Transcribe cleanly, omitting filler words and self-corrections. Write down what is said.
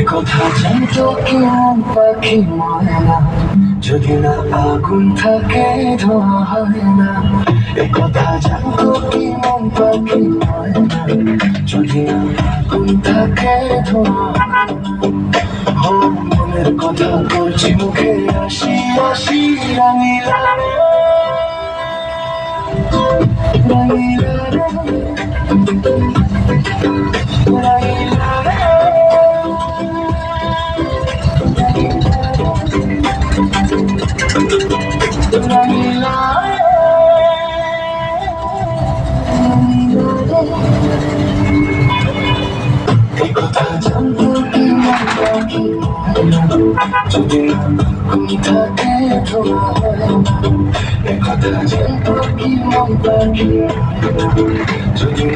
কথা জানতো কি মন পাখি ময়না, যদি না আগুন থাকে ধোঁয়া হয় না। কথা জানতো কি মন পাখি ময়না, যদি না আগুন থাকে ধোঁয়া হয় না। মনের কথা বলছি মুখে, আসি আসি রাঙিলা রে, রাঙিলা রে, রাঙিলা রে। এই কথা জানতো কি মন পাখি ময়না, যদি আগুন থাকে ধোঁয়া হয় না। এই কথা জানতো কি মন পাখি ময়না, যদি